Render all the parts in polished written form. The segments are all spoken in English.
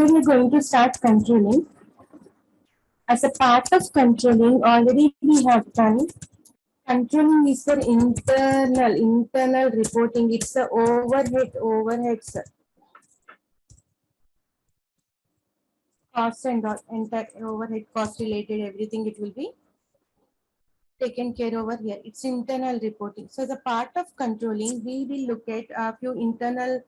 today we are going to start controlling. As a part of controlling, already we have done. Controlling is the internal reporting. It's the overheads, cost and entire overhead cost related everything. It will be taken care over here. It's internal reporting. So the part of controlling, we will look at a few internal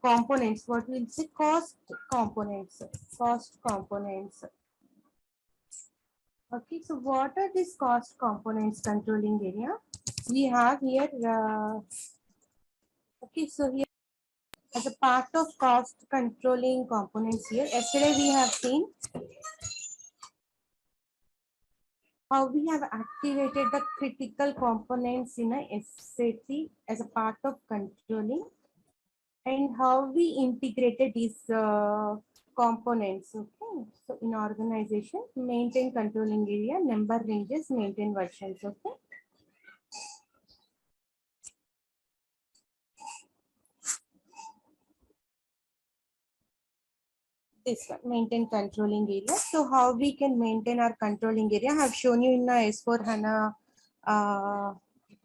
components. What we'll say cost components. Cost components. Okay, so what are these cost components controlling area? We have here, okay, so here as a part of cost controlling components here, yesterday we have seen how we have activated the critical components in a SAP as a part of controlling and how we integrated these components. Okay, so in organization, maintain controlling area, number ranges, maintain versions. Okay. This one, maintain controlling area. So how we can maintain our controlling area? I have shown you in the S4 HANA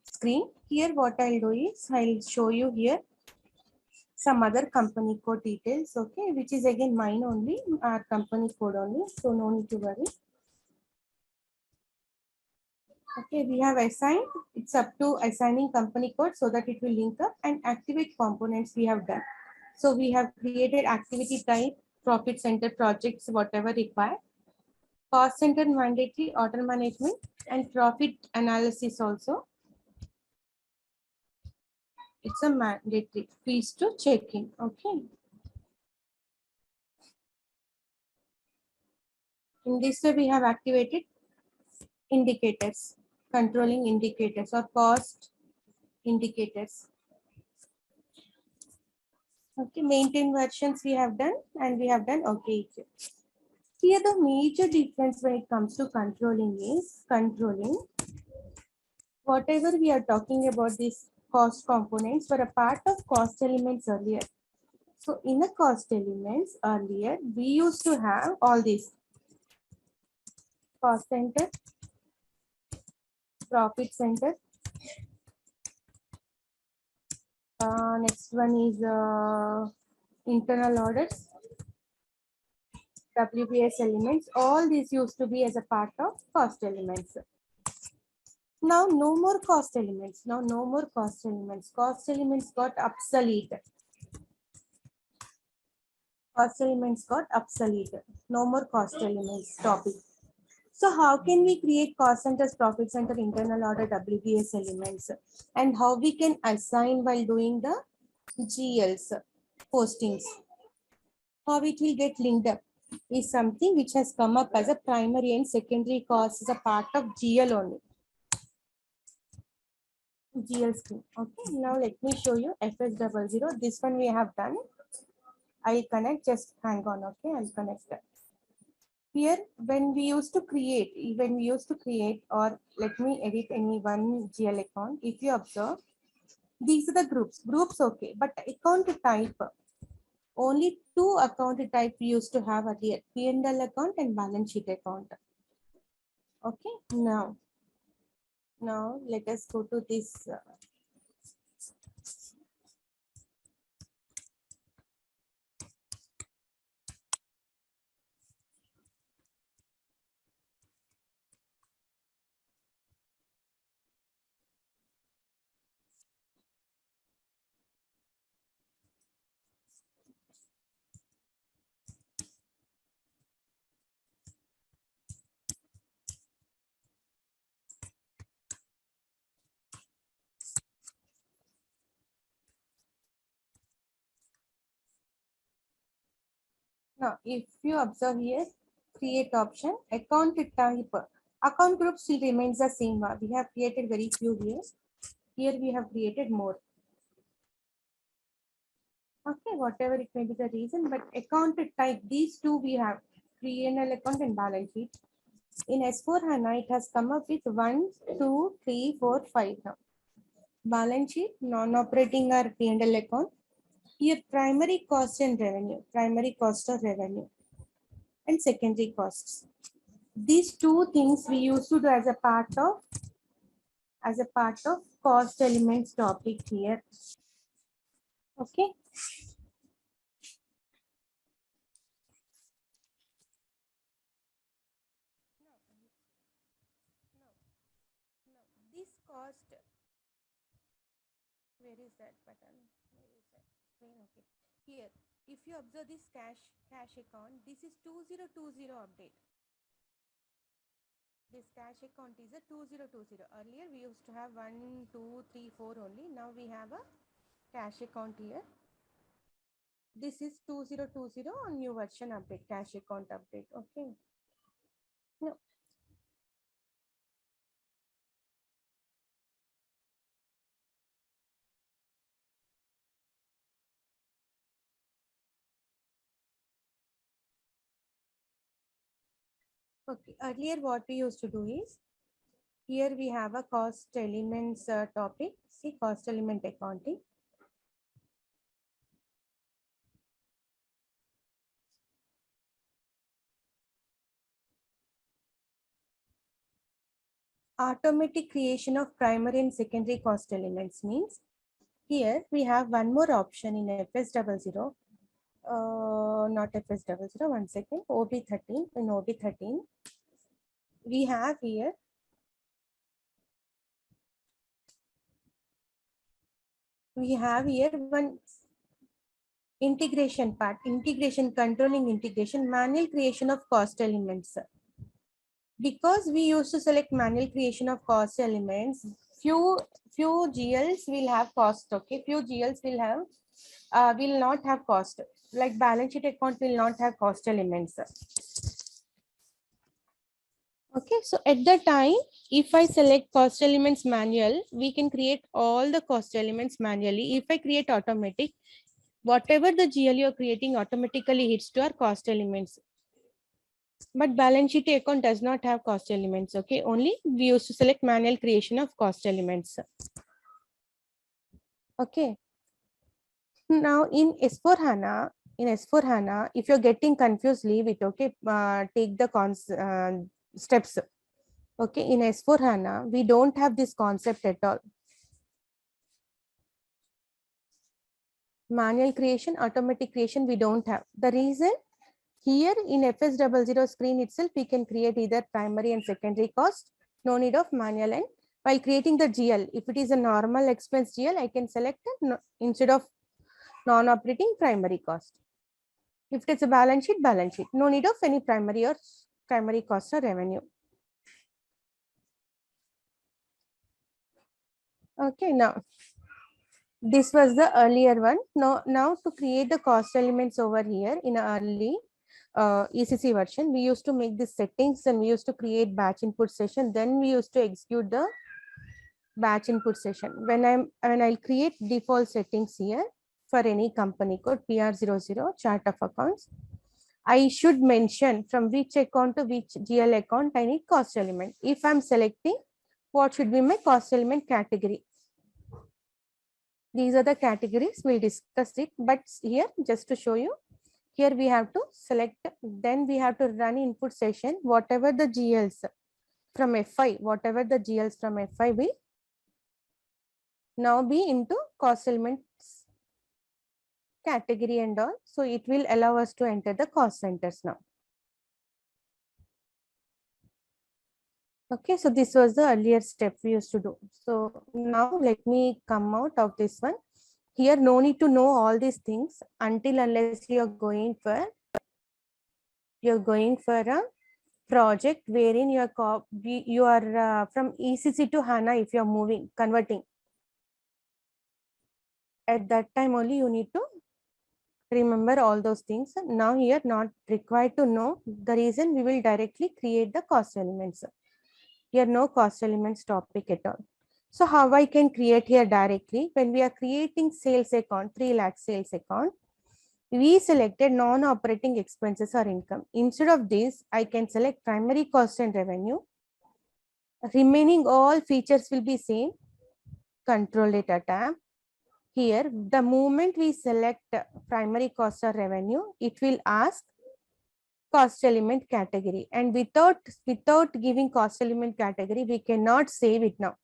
screen. Here what I'll do is I'll show you here some other company code details, okay, which is again mine only, our company code only, so no need to worry. Okay, we have assigned, it's up to assigning company code so that it will link up and activate components we have done. So we have created activity type, profit center projects, whatever required. Cost center mandatory, order management, and profit analysis also. It's a mandatory. Please to check in. Okay. In this way, we have activated indicators, controlling indicators or cost indicators. Okay, maintain versions we have done and we have done okay. Here the major difference when it comes to controlling is controlling whatever we are talking about these cost components were a part of cost elements earlier. So in the cost elements earlier, we used to have all these cost center, profit center. Next one is internal orders, WBS elements. All these used to be as a part of cost elements. Now no more cost elements. Now no more cost elements. Cost elements got obsolete. Cost elements got obsolete. No more cost elements topic. So how can we create cost centers, profit center, internal order, WBS elements, and how we can assign while doing the GLs postings? How it will get linked up is something which has come up as a primary and secondary cost as a part of GL only. GL screen. Okay, now let me show you FS00. This one we have done. I'll connect, just hang on, okay, I'll connect that. Here, when we used to create, or let me edit any one GL account, if you observe, these are the groups, okay, but account type, only two account type we used to have earlier, P&L account and balance sheet account. Okay, now let us go to this. Now, if you observe here, create option, account type, account group still remains the same. We have created very few here. Here we have created more. Okay, whatever it may be the reason, but account type, these two we have, P&L account and balance sheet. In S4 HANA, it has come up with 1, 2, 3, 4, 5 now. Balance sheet, non-operating or P&L account. Here, primary cost and revenue, primary cost of revenue and secondary costs. These two things we used to do as a part of cost elements topic here. Okay. This cost, where is that button? Where is that screen? Okay. Here, if you observe this cash account, this is 2020 update. This cash account is a 2020. Earlier we used to have 1, 2, 3, 4 only. Now we have a cash account here. This is 2020 on new version update, cash account update. Okay. No. Okay. Earlier what we used to do is, here we have a cost elements topic. See, cost element accounting. Automatic creation of primary and secondary cost elements means, here we have one more option in FS00. Not FS00, 1 second, OB13. In OB13, we have here one integration part, controlling integration, manual creation of cost elements. Because we used to select manual creation of cost elements, few GLs will have cost. Okay, few GLs will not have cost. Like balance sheet account will not have cost elements. Okay, so at the time, if I select cost elements manual, we can create all the cost elements manually. If I create automatic, whatever the GL you're creating automatically hits to our cost elements. But balance sheet account does not have cost elements. Okay, only we used to select manual creation of cost elements. Okay. Now in S4HANA, if you're getting confused, leave it. Okay, take the steps. Okay, in S4HANA, we don't have this concept at all. Manual creation, automatic creation, we don't have. The reason, here in FS00 screen itself, we can create either primary and secondary cost. No need of manual. And while creating the GL, if it is a normal expense GL, I can select instead of non-operating primary cost. If it's a balance sheet, no need of any primary cost or revenue. Okay, now this was the earlier one. Now to create the cost elements over here in early ECC version, we used to make the settings and we used to create batch input session. Then we used to execute the batch input session. When I'll create default settings here for any company code PR00 chart of accounts, I should mention from which account to which GL account I need cost element. If I'm selecting, what should be my cost element category? These are the categories, we'll discuss it, but here just to show you, here we have to select, then we have to run input session, whatever the GLs from FI, whatever the GLs from FI will now be into cost elements category and all. So it will allow us to enter the cost centers now. Okay, so this was the earlier step we used to do. So now let me come out of this one. Here, no need to know all these things until unless you're going for a project wherein you are from ECC to HANA. If you're converting, at that time only you need to remember all those things. Now here not required to know. The reason, we will directly create the cost elements. Here no cost elements topic at all. So how I can create here directly, when we are creating sales account, 3 lakh sales account, we selected non-operating expenses or income. Instead of this, I can select primary cost and revenue. Remaining all features will be same. Control data tab. here the moment we select primary cost or revenue, it will ask cost element category, and without giving cost element category, we cannot save it now.